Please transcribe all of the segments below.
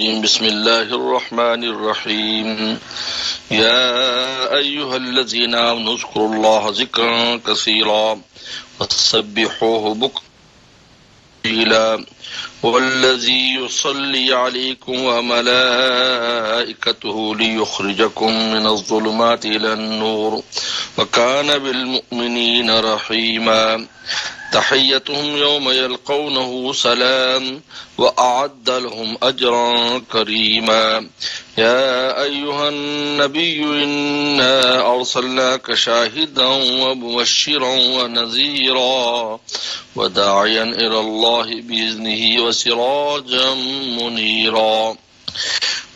بسم الله الرحمن الرحيم يا أيها الذين آمنوا اذكروا الله ذكرا كثيرا وسبحوه بكرة والذي يصلي عليكم وملائكته ليخرجكم من الظلمات إلى النور وكان بالمؤمنين رحيما تحيتهم يوم يلقونه سلام وأعد لهم أجرا كريما يا أيها النبي إنا أرسلناك شاهدا ومبشرا ونذيرا وداعيا إلى الله بإذنه وسراجا منيرا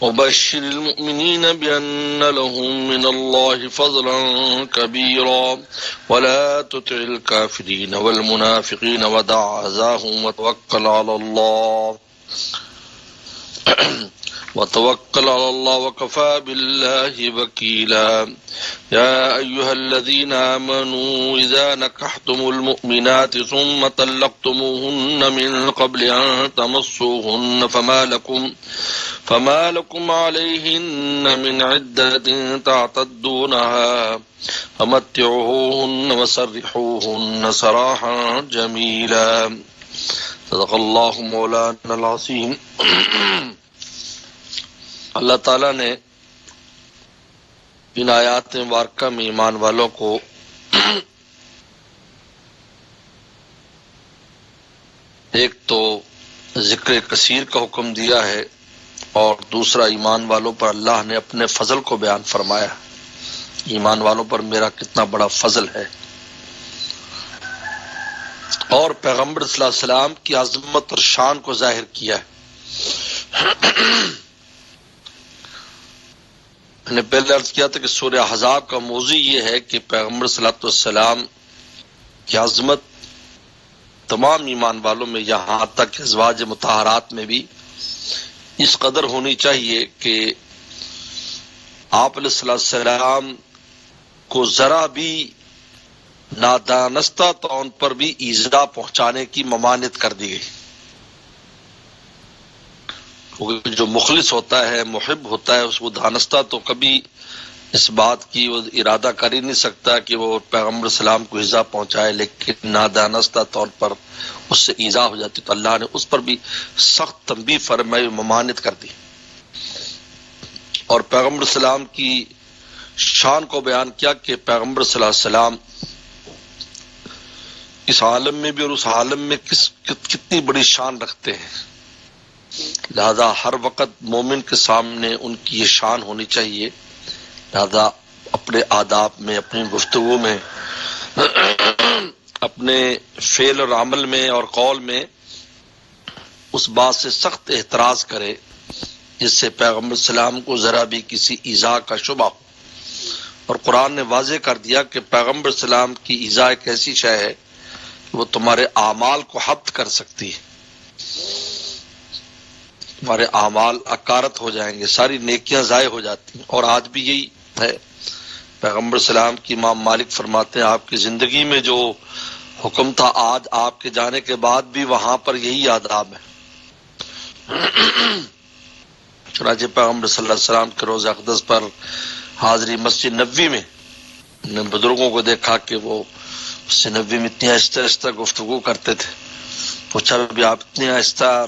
وبشر المؤمنين بأن لهم من الله فضلا كبيرا ولا تطع الكافرين والمنافقين ودع أذاهم وتوكل على الله وكفى بالله وكيلا يا أيها الذين آمنوا إذا نكحتم المؤمنات ثم طلقتموهن من قبل أن تمسوهن فما لكم عليهن من عدة تعتدونها فمتعوهن وسرحوهن سراحا جميلا صدق الله مولانا العظيم. اللہ تعالیٰ نے ان آیات مبارکہ میں ایمان والوں کو ایک تو ذکر کثیر کا حکم دیا ہے اور دوسرا ایمان والوں پر اللہ نے اپنے فضل کو بیان فرمایا. ایمان والوں پر میرا کتنا بڑا فضل ہے اور پیغمبر صلی اللہ علیہ وسلم کی عظمت اور شان کو ظاہر کیا ہے. میں نے پہلے عرض کیا تھا کہ سورہ احزاب کا موضوع یہ ہے کہ پیغمبر صلی اللہ علیہ وسلم کی عظمت تمام ایمان والوں میں یہاں تک کہ ازواج مطہرات میں بھی اس قدر ہونی چاہیے کہ آپ علیہ السلام کو ذرا بھی نادانستہ طور پر بھی ایذا پہنچانے کی ممانعت کر دی گئی. جو مخلص ہوتا ہے محب ہوتا ہے اس کو دانستہ تو کبھی اس بات کی وہ ارادہ کر ہی نہیں سکتا کہ وہ پیغمبر سلام کو ایذا پہنچائے، لیکن نادانستہ طور پر اس سے ایذا ہو جاتی تو اللہ نے اس پر بھی سخت تنبیہ فرمائی، ممانعت کر دی. اور پیغمبر سلام کی شان کو بیان کیا کہ پیغمبر صلی اللہ علیہ وسلم اس عالم میں بھی اور اس عالم میں کتنی بڑی شان رکھتے ہیں، لہذا ہر وقت مومن کے سامنے ان کی یہ شان ہونی چاہیے. لہذا اپنے آداب میں، اپنی گفتگو میں، اپنے فعل اور عمل میں اور قول میں اس بات سے سخت احتراز کرے جس سے پیغمبر السلام کو ذرا بھی کسی ایذا کا شبہ ہو. اور قرآن نے واضح کر دیا کہ پیغمبر السلام کی ایذا ایک ایسی شے ہے کہ وہ تمہارے اعمال کو حبط کر سکتی ہے، ہمارے اعمال اکارت ہو جائیں گے، ساری نیکیاں ضائع ہو جاتی ہیں. اور آج بھی یہی ہے. پیغمبر سلام کی امام مالک فرماتے ہیں آپ کی زندگی میں جو حکم تھا آج آپ کے جانے کے بعد بھی وہاں پر یہی آداب ہے. چنانچہ پیغمبر صلی اللہ علیہ وسلم کے روضہ اقدس پر حاضری مسجد نبوی میں نے بزرگوں کو دیکھا کہ وہ مسجد نبوی میں اتنی آہستہ آہستہ گفتگو کرتے تھے. پوچھا بھی آپ اتنی آہستہ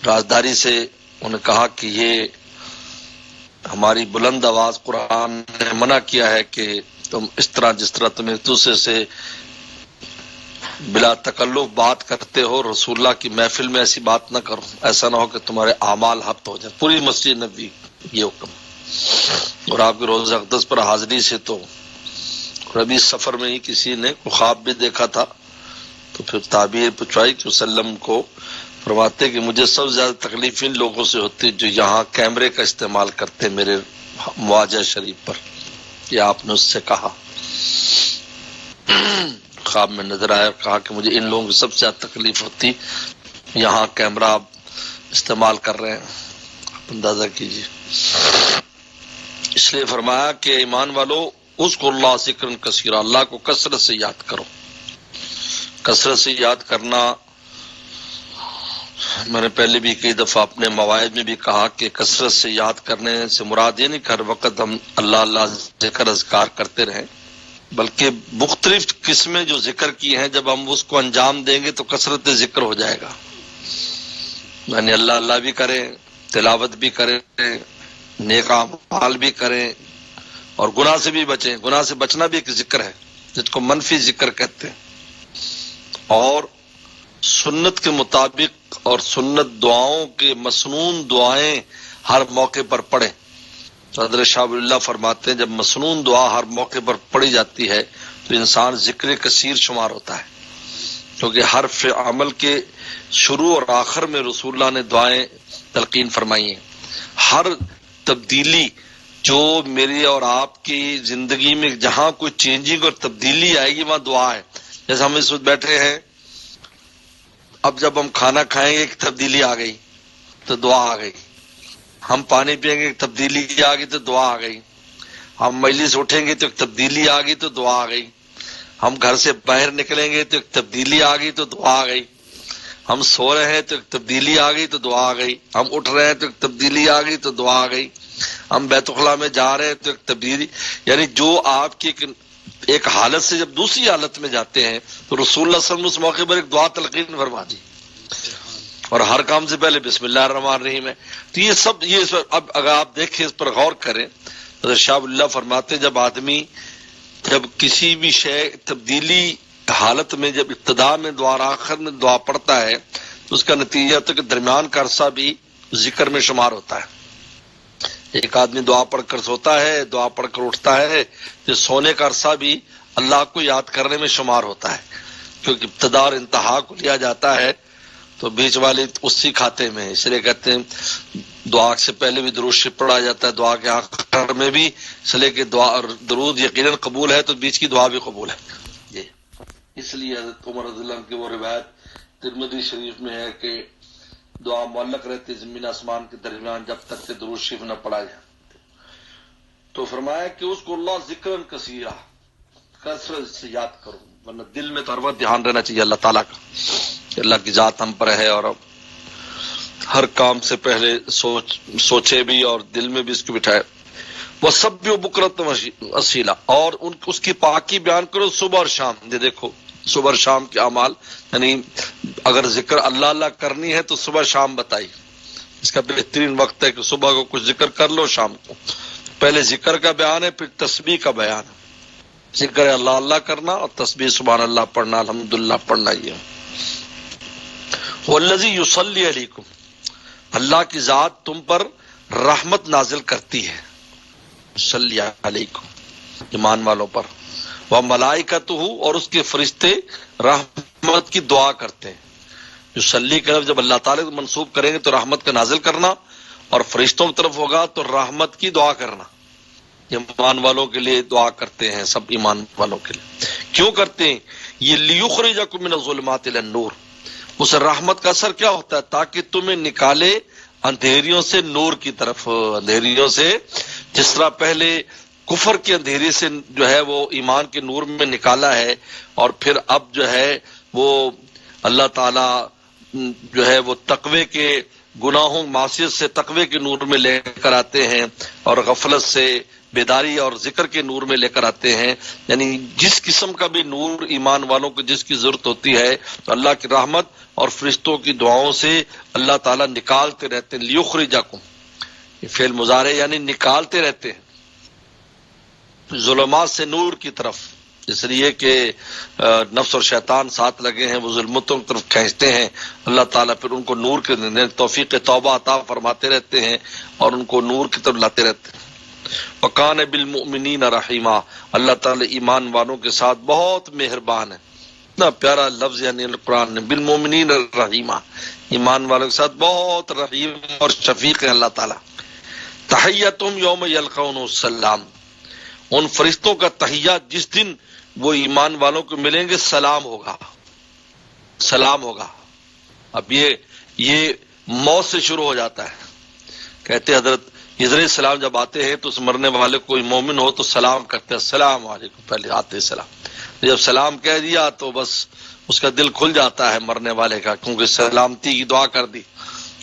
رازداری سے؟ انہوں نے کہا کہ یہ ہماری بلند آواز قرآن نے منع کیا ہے کہ تم اس طرح جس طرح تم ایک دوسرے سے بلا تکلف بات کرتے ہو، رسول اللہ کی محفل میں ایسی بات نہ کرو، ایسا نہ ہو کہ تمہارے اعمال حبط ہو جائیں. پوری مسجد نبوی یہ حکم. اور آپ کے روزہ اقدس پر حاضری سے تو ربی سفر میں ہی کسی نے خواب بھی دیکھا تھا تو پھر تعبیر پوچھوائی کہ وسلم کو فرماتے کہ مجھے سب سے زیادہ تکلیف ان لوگوں سے ہوتی جو یہاں کیمرے کا استعمال کرتے میرے مواجہ شریف پر. یہ آپ نے اس سے کہا، خواب میں نظر آیا، کہا کہ مجھے ان لوگوں کی سب سے زیادہ تکلیف ہوتی یہاں کیمرہ آپ استعمال کر رہے ہیں. اندازہ کیجیے. اس لیے فرمایا کہ ایمان والو اذکروا اللہ ذکرا کثیرا، اللہ کو کثرت سے یاد کرو. کثرت سے یاد کرنا میں نے پہلے بھی کئی دفعہ اپنے مواعظ میں بھی کہا کہ کثرت سے یاد کرنے سے مراد یہ نہیں کہ ہر وقت ہم اللہ اللہ ذکر اذکار کرتے رہیں، بلکہ مختلف قسمیں جو ذکر کی ہیں جب ہم اس کو انجام دیں گے تو کثرت ذکر ہو جائے گا. یعنی اللہ اللہ بھی کریں، تلاوت بھی کریں، نیک اعمال بھی کریں، اور گناہ سے بھی بچیں. گناہ سے بچنا بھی ایک ذکر ہے جس کو منفی ذکر کہتے ہیں. اور سنت کے مطابق اور سنت دعاؤں کے مسنون دعائیں ہر موقع پر پڑھیں. حضرت شاہ ولی اللہ فرماتے ہیں جب مسنون دعا ہر موقع پر پڑھی جاتی ہے تو انسان ذکر کثیر شمار ہوتا ہے، کیونکہ ہر عمل کے شروع اور آخر میں رسول اللہ نے دعائیں تلقین فرمائی ہیں. ہر تبدیلی جو میری اور آپ کی زندگی میں جہاں کوئی چینجنگ اور تبدیلی آئے گی وہاں دعا ہے. جیسے ہم اس وقت بیٹھے ہیں، اب جب ہم کھانا کھائیں گے ایک تبدیلی آ گئی تو دعا آ گئی. ہم پانی پئیں گے ایک تبدیلی آ گئی تو دعا آ گئی. ہم مجلس اٹھیں گے تو ایک تبدیلی آ گئی تو دعا آ گئی. ہم گھر سے باہر نکلیں گے تو ایک تبدیلی آ گئی تو دعا آ گئی. ہم سو رہے ہیں تو ایک تبدیلی آ گئی تو دعا آ گئی. ہم اٹھ رہے ہیں تو ایک تبدیلی آ گئی تو دعا آ گئی. ہم بیت الخلاء میں جا رہے ہیں تو ایک تبدیلی، یعنی جو آپ کی ایک حالت سے جب دوسری حالت میں جاتے ہیں تو رسول اللہ صلی اللہ علیہ وسلم اس موقع پر ایک دعا تلقین فرما دی، اور ہر کام سے پہلے بسم اللہ الرحمن الرحیم ہے. تو یہ سب اب اگر آپ دیکھیں اس پر غور کریں، حضرت شاہ ولی اللہ فرماتے جب آدمی جب کسی بھی شے تبدیلی حالت میں جب ابتدا میں دعا اور آخر میں دعا پڑتا ہے تو اس کا نتیجہ تو کہ درمیان کا عرصہ بھی ذکر میں شمار ہوتا ہے. ایک آدمی دعا پڑھ کر سوتا ہے، دعا پڑھ کر اٹھتا ہے، تو سونے کا عرصہ بھی اللہ کو یاد کرنے میں شمار ہوتا ہے، کیونکہ ابتدا اور انتہا کو لیا جاتا ہے تو بیچ والے اسی کھاتے میں. اس لیے کہتے ہیں دعا سے پہلے بھی درود شریف پڑھا جاتا ہے، دعا کے آخر میں بھی، اس لیے کہ دعا اور درود یقیناً قبول ہے تو بیچ کی دعا بھی قبول ہے. اس لیے حضرت عمر رضی اللہ عنہ کی وہ روایت ترمذی شریف میں ہے کہ دعا معلق رہتی زمین آسمان کے درمیان جب تک کہ درود شریف نہ پڑھا جائے. تو فرمایا کہ اس کو اللہ ذکرن کثیرہ، کثرت سے یاد کرو، ورنہ دل میں تو ہر وقت دھیان رہنا چاہیے اللہ تعالیٰ کا کہ اللہ کی ذات ہم پر ہے، اور اب ہر کام سے پہلے سوچے بھی اور دل میں بھی اس کو بٹھائے. وہ سب بکرت اصیلا، اور اس کی پاکی بیان کرو صبح اور شام. یہ دیکھو صبح اور شام کے اعمال، یعنی اگر ذکر اللہ اللہ کرنی ہے تو صبح شام بتائی. اس کا بہترین وقت ہے کہ صبح کو کچھ ذکر کر لو، شام کو پہلے ذکر کا بیان ہے، پھر تسبیح کا بیان ہے. ذکر اللہ اللہ کرنا اور تسبیح سبحان اللہ پڑھنا، الحمدللہ پڑھنا. یہ والذی یصلی علیکم، اللہ کی ذات تم پر رحمت نازل کرتی ہے، صلی علیکم ایمان والوں پر، وہ ملائکتہ، اور اس کے فرشتے رحمت کی دعا کرتے ہیں. جو صلی کی طرف جب اللہ تعالیٰ کو منسوب کریں گے تو رحمت کا نازل کرنا، اور فرشتوں کی طرف ہوگا تو رحمت کی دعا کرنا. ایمان والوں کے لیے دعا کرتے ہیں، سب ایمان والوں کے لیے. کیوں کرتے ہیں یہ؟ لیخرجکم من الظلمات الی النور. اس رحمت کا اثر کیا ہوتا ہے؟ تاکہ تمہیں نکالے اندھیریوں سے نور کی طرف. اندھیریوں سے جس طرح پہلے کفر کے اندھیرے سے جو ہے وہ ایمان کے نور میں نکالا ہے، اور پھر اب جو ہے وہ اللہ تعالی جو ہے وہ تقوی کے گناہوں معصیت سے تقوی کے نور میں لے کر آتے ہیں، اور غفلت سے بیداری اور ذکر کے نور میں لے کر آتے ہیں. یعنی جس قسم کا بھی نور ایمان والوں کو جس کی ضرورت ہوتی ہے تو اللہ کی رحمت اور فرشتوں کی دعاؤں سے اللہ تعالیٰ نکالتے رہتے ہیں. لیخرجکم، یہ فعل مضارع یعنی نکالتے رہتے ہیں ظلمات سے نور کی طرف، اس لیے کہ نفس اور شیطان ساتھ لگے ہیں، وہ ظلمتوں کی طرف کھینچتے ہیں. اللہ تعالیٰ پھر ان کو نور کے توفیق توبہ عطا فرماتے رہتے ہیں اور ان کو نور کی طرف لاتے رہتے ہیں. وَقَانَ بِالْمُؤْمِنِينَ رَحِيمًا، اللہ تعالیٰ ایمان والوں کے ساتھ بہت مہربان ہے. اتنا پیارا لفظ یعنی قرآن نے، بالمؤمنین رحیمہ، ایمان والوں کے ساتھ بہت رحیم اور شفیق ہے اللہ تعالیٰ. تحیتہم یوم یلقون السلام، ان فرشتوں کا تحیات جس دن وہ ایمان والوں کو ملیں گے سلام ہوگا، سلام ہوگا. اب یہ موت سے شروع ہو جاتا ہے. کہتے حضرت علیہ السلام جب آتے ہیں تو اس مرنے والے کوئی مومن ہو تو سلام کرتے ہیں، السلام علیکم، پہلے آتے سلام. جب سلام کہہ دیا تو بس اس کا دل کھل جاتا ہے مرنے والے کا، کیونکہ سلامتی کی دعا کر دی.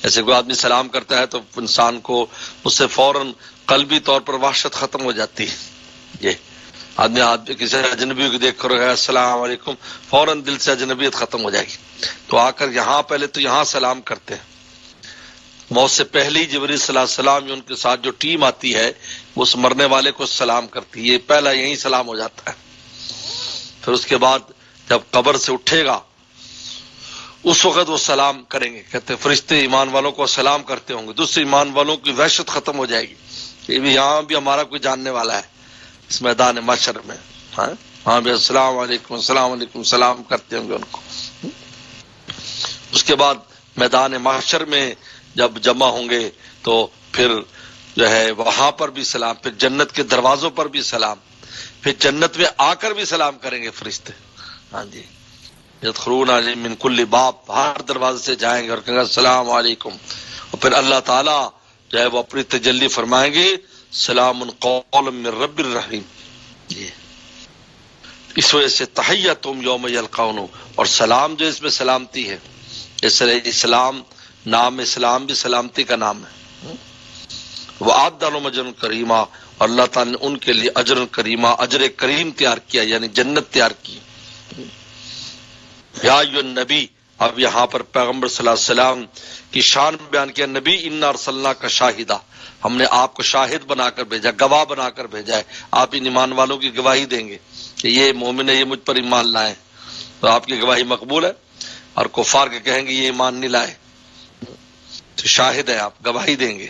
ایسے کوئی آدمی سلام کرتا ہے تو انسان کو اس سے فوراً قلبی طور پر وحشت ختم ہو جاتی ہے. یہ آدمی کسی اجنبی کو دیکھ کر السلام علیکم، فوراً دل سے اجنبیت ختم ہو جائے گی. تو آ کر یہاں پہلے تو یہاں سلام کرتے ہیں. موت سے پہلے ہی جبریل صلی اللہ علیہ وسلم یا ان کے ساتھ جو ٹیم آتی ہے وہ اس مرنے والے کو سلام کرتی ہے. یہ پہلا یہی سلام ہو جاتا ہے. پھر اس کے بعد جب قبر سے اٹھے گا اس وقت وہ سلام کریں گے. کہتے ہیں فرشتے ایمان والوں کو سلام کرتے ہوں گے، دوسرے ایمان والوں کی وحشت ختم ہو جائے گی کہ یہاں بھی ہمارا کوئی جاننے والا ہے اس میدان محشر میں. ہاں بھی السلام علیکم السلام علیکم سلام کرتے ہوں گے ان کو. اس کے بعد میدان محشر میں جب جمع ہوں گے تو پھر جو ہے وہاں پر بھی سلام، پھر جنت کے دروازوں پر بھی سلام، پھر جنت میں آ کر بھی سلام کریں گے فرشتے. ہاں جی، یدخلون علیہم من کل باب، ہر دروازے سے جائیں گے اور کہیں گے السلام علیکم. اور پھر اللہ تعالیٰ جو ہے وہ اپنی تجلی فرمائیں گے سلام قول من رب الرحیم. اس وجہ سے تحیتہم یوم یلقون، اور سلام جو اس میں سلامتی ہے. اس طرح اسلام، نام اسلام بھی سلامتی کا نام ہے. وَأَعَدَّ لَهُمْ أَجْرًا كَرِيمًا، اور اللہ تعالیٰ نے ان کے لیے اجر کریمہ، اجر کریم تیار کیا، یعنی جنت تیار کی. یا ایھا النبی، اب یہاں پر پیغمبر صلی اللہ علیہ وسلم کی شان بیان کیا. نبی انا ارسلناک شاہدا، ہم نے آپ کو شاہد بنا کر بھیجا، گواہ بنا کر بھیجا ہے. آپ ان ایمان والوں کی گواہی دیں گے کہ یہ مومن ہے، یہ مجھ پر ایمان لائے، تو آپ کی گواہی مقبول ہے. اور کفار کے کہیں گے یہ ایمان نہیں لائے، تو شاہد ہے، آپ گواہی دیں گے.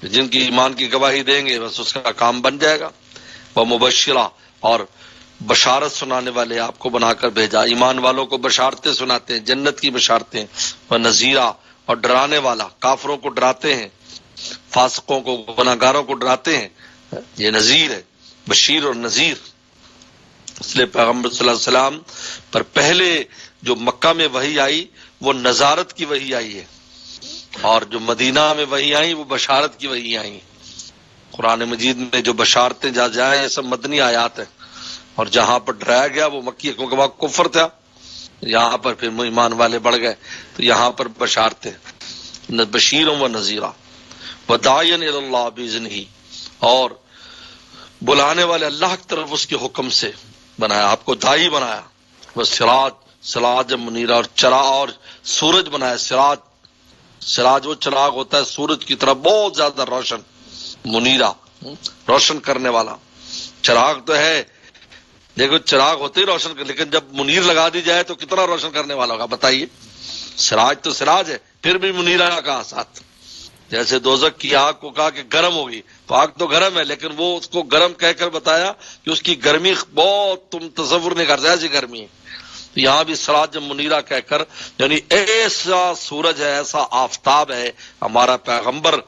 جن کی ایمان کی گواہی دیں گے بس اس کا کام بن جائے گا. وہ مبشرہ، اور بشارت سنانے والے آپ کو بنا کر بھیجا. ایمان والوں کو بشارتیں سناتے ہیں، جنت کی بشارتیں. وہ نذیرہ، اور ڈرانے والا، کافروں کو ڈراتے ہیں، فاسقوں کو، گناہگاروں کو ڈراتے ہیں. یہ نذیر ہے، بشیر اور نذیر. اس لیے پیغمبر صلی اللہ علیہ وسلم پر پہلے جو مکہ میں وحی آئی وہ نذارت کی وحی آئی ہے، اور جو مدینہ میں وحی آئی وہ بشارت کی وحی آئی. قرآن مجید میں جو بشارتیں جا جائیں یہ سب مدنی آیات ہیں، اور جہاں پر ڈرایا گیا وہ مکی، کیونکہ وہاں کفر تھا. یہاں پر پھر ایمان والے بڑھ گئے تو یہاں پر بشارتیں. بشیروں و نذیرہ وداعیا الی اللہ باذنہ، اور بلانے والے اللہ کی طرف اس کے حکم سے بنایا، آپ کو داعی بنایا. وہ سراج منیرہ، اور چراغ اور سورج بنایا. سراج وہ چراغ ہوتا ہے سورج کی طرف بہت زیادہ روشن، منیرہ روشن کرنے والا. چراغ تو ہے، دیکھو چراغ ہوتے ہی روشن کر، لیکن جب منیر لگا دی جائے تو کتنا روشن کرنے والا ہوگا بتائیے. سراج تو سراج ہے، پھر بھی منیرہ کہا ساتھ. جیسے دوزخ کی آگ کو کہا کہ گرم ہوگی، تو آگ تو گرم ہے، لیکن وہ اس کو گرم کہہ کر بتایا کہ اس کی گرمی بہت تم تصور نہیں کرتے ایسی گرمی ہے. تو یہاں بھی سراج منیرہ کہہ کر، یعنی ایسا سورج ہے، ایسا آفتاب ہے ہمارا پیغمبر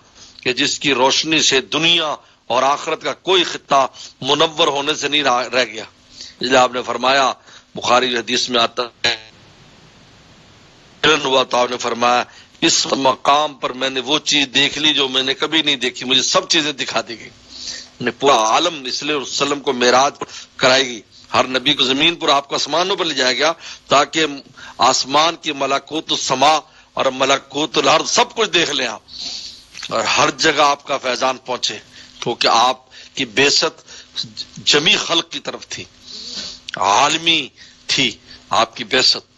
کہ جس کی روشنی سے دنیا اور آخرت کا کوئی خطہ منور ہونے سے نہیں رہ گیا. اس لیے آپ نے فرمایا، بخاری حدیث میں آتا ہے، ہوا تو آپ نے فرمایا اس مقام پر میں نے وہ چیز دیکھ لی جو میں نے کبھی نہیں دیکھی، مجھے سب چیزیں دکھا دی گئی. پورا عالم اس لیے وسلم کو معراج کرائے گی. ہر نبی کو زمین پر، آپ کو آسمانوں پر لے جایا گیا تاکہ آسمان کی ملکوت السما اور ملکوت الارض سب کچھ دیکھ لیں آپ، اور ہر جگہ آپ کا فیضان پہنچے، کیونکہ آپ کی بعثت جمی خلق کی طرف تھی، عالمی تھی آپ کی بعثت.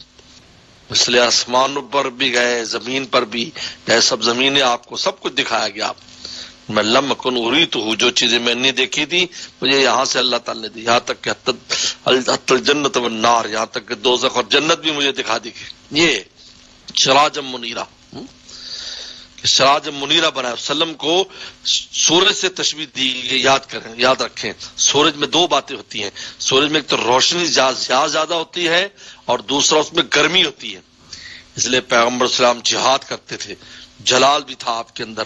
اس لیے آسمانوں پر بھی گئے، زمین پر بھی گئے، سب زمینیں آپ کو سب کچھ دکھایا گیا. آپ میں لم اکن اریت ہوں، جو چیزیں میں نے دیکھی تھی مجھے یہاں سے اللہ تعالی نے دی، یہاں تک کہ حتی الجنت والنار، یہاں تک کہ دوزخ اور جنت بھی مجھے دکھا دی گئی. یہ سراج منیرہ، سراج منیرہ بنایا. وسلم کو سورج سے تشبیہ دی گئی. یاد رکھیں سورج میں دو باتیں ہوتی ہیں. سورج میں ایک تو روشنی زیادہ ہوتی ہے، اور دوسرا اس میں گرمی ہوتی ہے. اس لیے پیغمبر صلی اللہ علیہ وسلم جہاد کرتے تھے، جلال بھی تھا آپ کے اندر.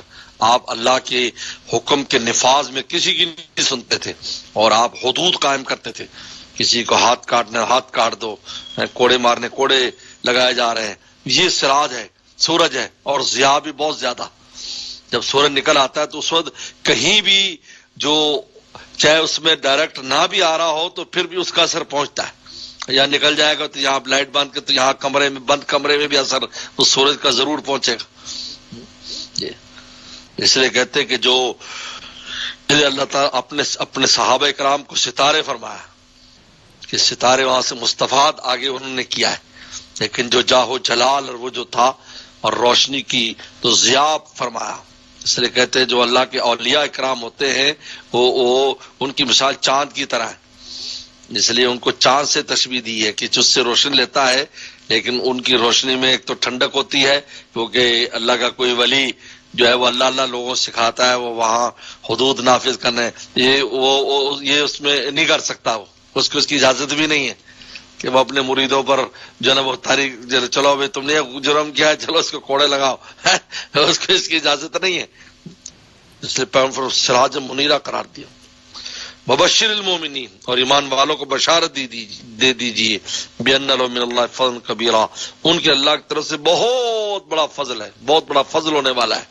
آپ اللہ کے حکم کے نفاذ میں کسی کی نہیں سنتے تھے، اور آپ حدود قائم کرتے تھے. کسی کو ہاتھ کاٹنا ہاتھ کاٹ دو، کوڑے مارنے کوڑے لگائے جا رہے ہیں. یہ سراج ہے، سورج ہے، اور ضیاء بھی بہت زیادہ. جب سورج نکل آتا ہے تو اس وقت کہیں بھی جو چاہے اس میں ڈائریکٹ نہ بھی آ رہا ہو تو پھر بھی اس کا اثر پہنچتا ہے. یہاں نکل جائے گا تو یہاں لائٹ بند کے تو یہاں کمرے میں بند کمرے میں بھی اثر اس سورج کا ضرور پہنچے گا. اس لیے کہتے کہ جو اللہ تعالیٰ اپنے صحابہ کرام کو ستارے فرمایا کہ ستارے وہاں سے مستفاد آگے انہوں نے کیا ہے، لیکن جو جاہو جلال اور وہ جو تھا اور روشنی کی تو ضیاء فرمایا. اس لیے کہتے ہیں جو اللہ کے اولیاء کرام ہوتے ہیں وہ ان کی مثال چاند کی طرح ہے. اس لیے ان کو چاند سے تشبیہ دی ہے کہ جس سے روشن لیتا ہے، لیکن ان کی روشنی میں ایک تو ٹھنڈک ہوتی ہے کیونکہ اللہ کا کوئی ولی جو ہے وہ اللہ لوگوں سے سکھاتا ہے، وہ وہاں حدود نافذ کرنے یہ اس میں نہیں کر سکتا، وہ اس کی اجازت بھی نہیں ہے کہ وہ اپنے مریدوں پر جو ہے نا وہ تاریخ چلو بھائی تم نے جرم کیا ہے چلو اس کو کوڑے لگاؤ، اس کو اس کی اجازت نہیں ہے. اس لیے پیغمبر سراج منیرہ قرار دیا. وبشر المومنین، اور ایمان والوں کو بشارت دے دیجیے بان لهم من اللہ فضل کبیرہ، ان کے اللہ کی طرف سے بہت بڑا فضل ہے، بہت بڑا فضل ہونے والا ہے.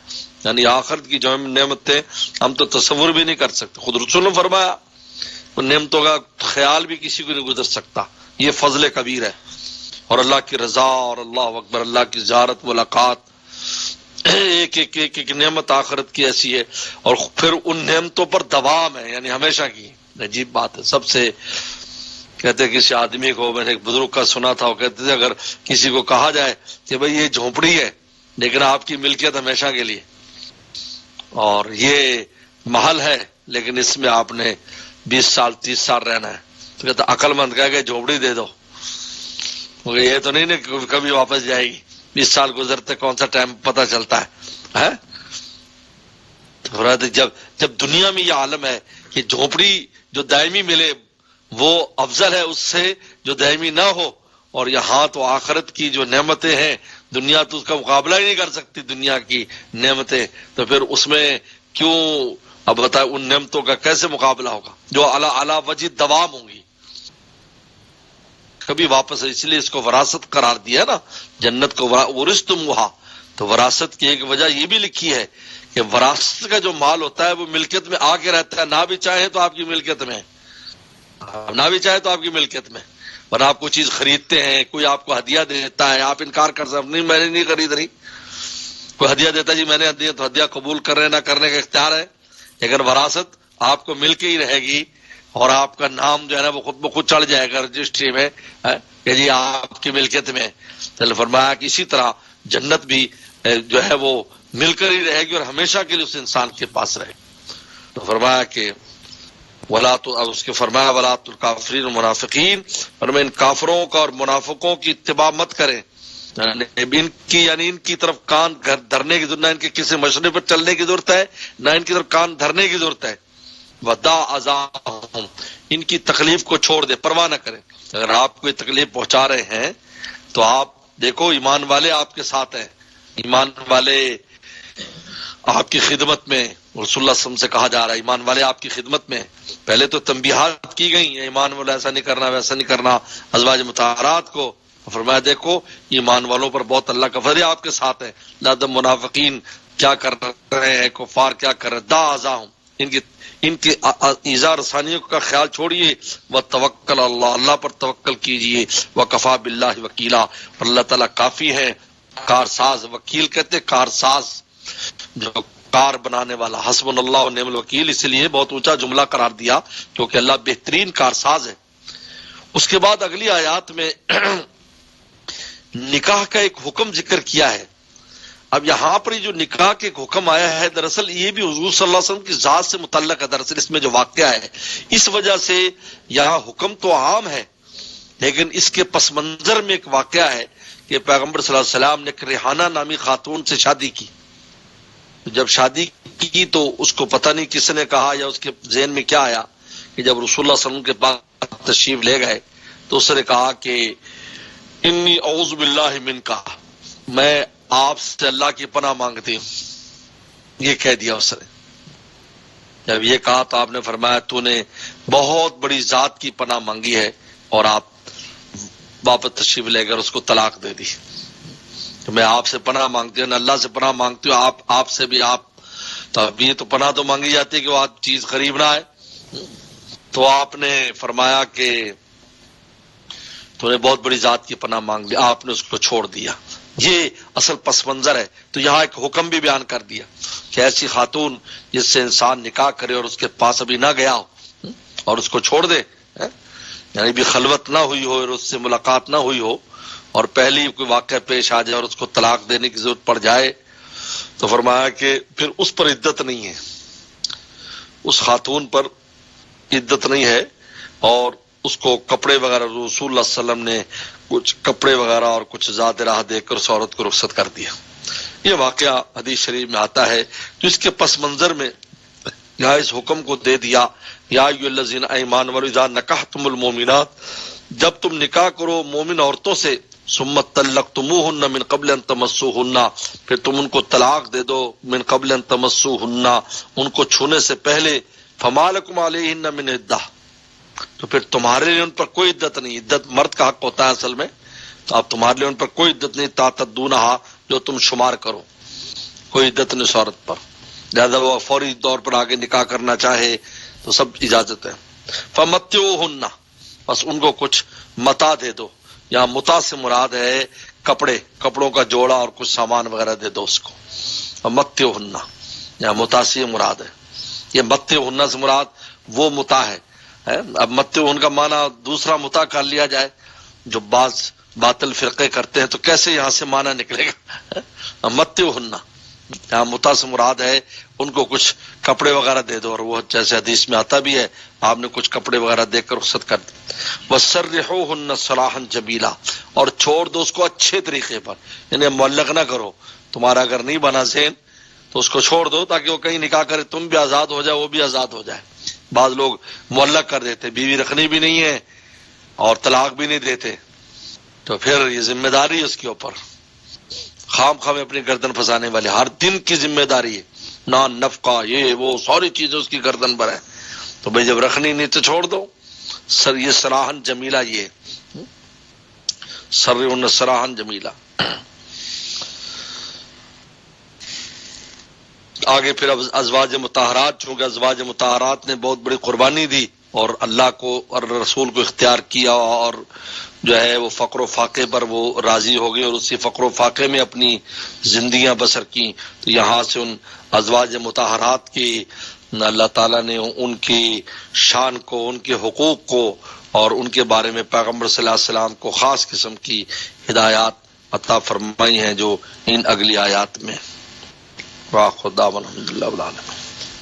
یعنی آخرت کی جو نعمتیں ہم تو تصور بھی نہیں کر سکتے. خود رسول نے فرمایا ان نعمتوں کا خیال بھی کسی کو نہیں گزر سکتا. یہ فضل کبیر ہے. اور اللہ کی رضا اور اللہ اکبر، اللہ کی زیارت ملاقات، ایک ایک ایک ایک نعمت آخرت کی ایسی ہے. اور پھر ان نعمتوں پر دوام ہے، یعنی ہمیشہ کی. عجیب بات ہے. سب سے کہتے کسی آدمی کو، میں نے ایک بزرگ کا سنا تھا، وہ کہتے تھے اگر کسی کو کہا جائے کہ بھئی یہ جھونپڑی ہے لیکن آپ کی ملکیت ہمیشہ کے لیے، اور یہ محل ہے لیکن اس میں آپ نے 20 سال 30 سال رہنا ہے، تو کہتا عقل مند کہہ کہ جھونپڑی دے دو، یہ تو نہیں کبھی واپس جائے گی. 20 سال گزرتے کون سا ٹائم پتہ چلتا ہے. جب دنیا میں یہ عالم ہے کہ جھونپڑی جو دائمی ملے وہ افضل ہے اس سے جو دائمی نہ ہو، اور یہاں تو آخرت کی جو نعمتیں ہیں دنیا تو اس کا مقابلہ ہی نہیں کر سکتی. دنیا کی نعمتیں تو پھر اس میں کیوں، اب بتائیں ان نعمتوں کا کیسے مقابلہ ہوگا جو علی وجہ دوام ہوں گی، کبھی واپس. اس لیے اس کو وراثت قرار دیا نا، جنت کو ورثتموہا. تو وراثت کی ایک وجہ یہ بھی لکھی ہے کہ وراثت کا جو مال ہوتا ہے وہ ملکیت میں آ کے رہتا ہے، نہ بھی چاہے تو آپ کی ملکیت میں، نہ بھی چاہے تو آپ کی ملکیت میں. ورنہ آپ کوئی چیز خریدتے ہیں، کوئی آپ کو ہدیہ دیتا ہے، آپ انکار کر سکتے نہیں میں نے نہیں خرید رہی. کوئی ہدیہ دیتا جی میں نے ہدیہ، تو ہدیہ قبول کرنے نہ کرنے کا اختیار ہے. لیکن وراثت آپ کو مل کے ہی رہے گی، اور آپ کا نام جو ہے نا وہ خود بخود چڑھ جائے گا رجسٹری میں کہ جی آپ کی ملکیت میں. تو فرمایا کہ اسی طرح جنت بھی جو ہے وہ مل کر ہی رہے گی اور ہمیشہ کے لیے اس انسان کے پاس رہے. تو فرمایا کہ اس کے فرمایا ولاۃ الکافرین المنافقین، اور میں ان کافروں کا اور منافقوں کی اتباع مت کریں، یعنی ان کی طرف کان دھرنے کی ضرورت، نہ ان کے کسی مشورے پر چلنے کی ضرورت ہے، نہ ان کی طرف کان دھرنے کی ضرورت ہے. ودا اذاہم، ان کی تکلیف کو چھوڑ دے، پرواہ نہ کریں. اگر آپ کوئی تکلیف پہنچا رہے ہیں تو آپ دیکھو ایمان والے آپ کے ساتھ ہیں، ایمان والے آپ کی خدمت میں، رسول اللہ صلی اللہ علیہ وسلم سے کہا جا رہا ہے ایمان والے آپ کی خدمت میں. پہلے تو تنبیہات کی گئی ایمان والے ایسا نہیں کرنا ویسا نہیں کرنا، ازواج مطہرات کو. فرمایا دیکھو ایمان والوں پر بہت اللہ کا فضل آپ کے ساتھ ہے. لادم منافقین کیا کر رہے ہیں، کفار کیا کر رہے ہیں، دا ازاہم، ان کی ایذا رسانیوں کا خیال چھوڑیے. وتوکل اللہ، اللہ پر توکل کیجیے. وکفا باللہ وکیلا، اور اللہ تعالیٰ کافی ہے کارساز. وکیل کہتے کارساز، جو کار بنانے والا. حسبنا اللہ و نعم الوکیل اس لیے بہت اونچا جملہ قرار دیا کیونکہ اللہ بہترین کارساز ہے. اس کے بعد اگلی آیات میں نکاح کا ایک حکم ذکر کیا ہے. اب یہاں پر جو نکاح کے ایک حکم آیا ہے دراصل یہ بھی حضور صلی اللہ علیہ وسلم کی ذات سے متعلق ہے. دراصل اس میں جو واقعہ ہے اس وجہ سے یہاں حکم تو عام ہے، لیکن اس کے پس منظر میں ایک واقعہ ہے کہ پیغمبر صلی اللہ علیہ وسلم نے ریحانہ نامی خاتون سے شادی کی. جب شادی کی تو اس کو پتہ نہیں کس نے کہا یا اس کے ذہن میں کیا آیا کہ جب رسول اللہ صلی اللہ علیہ وسلم کے پاس تشریف لے گئے تو اس نے کہا کہ انی اعوذ باللہ منک، میں آپ سے اللہ کی پناہ مانگتی ہوں. یہ کہہ دیا اس نے. جب یہ کہا تو آپ نے فرمایا تو نے بہت بڑی ذات کی پناہ مانگی ہے، اور آپ واپس تشریف لے کر اس کو طلاق دے دی. تو میں آپ سے پناہ مانگتی ہوں، اللہ سے پناہ مانگتی ہوں، آپ سے بھی. آپ تو اب یہ تو پناہ تو مانگی جاتی ہے کہ وہ چیز قریب نہ آئے. تو آپ نے فرمایا کہ تو نے بہت بڑی ذات کی پناہ مانگ لی، آپ نے اس کو چھوڑ دیا۔ یہ اصل پس منظر ہے۔ تو یہاں ایک حکم بھی بیان کر دیا کہ ایسی خاتون جس سے انسان نکاح کرے اور اس کے پاس ابھی نہ گیا ہو اور اس کو چھوڑ دے، یعنی بھی خلوت نہ ہوئی ہو اور اس سے ملاقات نہ ہوئی ہو اور پہلی کوئی واقعہ پیش آ جائے اور اس کو طلاق دینے کی ضرورت پڑ جائے، تو فرمایا کہ پھر اس پر عدت نہیں ہے، اس خاتون پر عدت نہیں ہے، اور اس کو کپڑے وغیرہ رسول اللہ صلی اللہ علیہ وسلم نے کچھ کپڑے وغیرہ اور کچھ زاد راہ دے کر اس عورت کو رخصت کر دیا۔ یہ واقعہ حدیث شریف میں آتا ہے۔ تو اس کے پس منظر میں یہاں اس حکم کو دے دیا، یا ایھا الذین آمنوا اذا نکحتم المؤمنات، جب تم نکاح کرو مومن عورتوں سے، ثم طلقتموہن من قبل ان تمسوہن، پھر تم ان کو طلاق دے دو، من قبل ان تمسوہن، ان کو چھونے سے پہلے، فما لکم علیہن من عدہ، تو پھر تمہارے لیے ان پر کوئی عدت نہیں۔ عدت مرد کا حق ہوتا ہے اصل میں، تو اب تمہارے لیے ان پر کوئی عدت نہیں، تعتدونہا، جو تم شمار کرو، کوئی عدت نہیں اس عورت پر، لہذا وہ فوری طور پر آگے نکاح کرنا چاہے تو سب اجازت ہے۔ فمتعوہن، بس ان کو کچھ متاع دے دو، یہاں متاع سے مراد ہے کپڑوں کا جوڑا اور کچھ سامان وغیرہ دے دو اس کو۔ فمتعوہن، یہاں متاع سے مراد ہے، یہ متعوہن سے مراد وہ متاع ہے۔ اب متعوہن کا معنی دوسرا متاع کر لیا جائے جو بعض باطل فرقے کرتے ہیں، تو کیسے یہاں سے معنی نکلے گا؟ متعوہن یہاں متاع سے مراد ہے ان کو کچھ کپڑے وغیرہ دے دو، اور وہ جیسے حدیث میں آتا بھی ہے آپ نے کچھ کپڑے وغیرہ دے کر رخصت کر دی۔ وَسَرِّحُوهُنَّ سَرَاحًا جَمِيلًا، اور چھوڑ دو اس کو اچھے طریقے پر، یعنی معلق نہ کرو، تمہارا اگر نہیں بنا ذہن تو اس کو چھوڑ دو تاکہ وہ کہیں نکاح کرے، تم بھی آزاد ہو جائے وہ بھی آزاد ہو جائے۔ بعض لوگ معلق کر دیتے، بیوی رکھنی بھی نہیں ہے اور طلاق بھی نہیں دیتے، تو پھر یہ ذمہ داری ہے اس کے اوپر، خام خواہ میں اپنی گردن پھنسانے والے، ہر دن کی ذمہ داری ہے، نان نفقہ یہ وہ ساری چیزیں اس کی گردن پر ہے، تو بھئی جب رکھنی نہیں تو چھوڑ دو۔ سر یہ سراحن جمیلہ، یہ سر سراحن جمیلہ۔ آگے پھر اب ازواج مطہرات، چونکہ ازواج مطہرات نے بہت بڑی قربانی دی اور اللہ کو اور رسول کو اختیار کیا، اور جو ہے وہ فقر و فاقے پر وہ راضی ہو گئے اور اسی فقر و فاقے میں اپنی زندگیاں بسر کی، تو یہاں سے ان ازواج مطہرات کی اللہ تعالیٰ نے ان کی شان کو، ان کے حقوق کو اور ان کے بارے میں پیغمبر صلی اللہ علیہ وسلم کو خاص قسم کی ہدایات عطا فرمائی ہیں جو ان اگلی آیات میں۔ واہ خدا الحمد للہ العالمین۔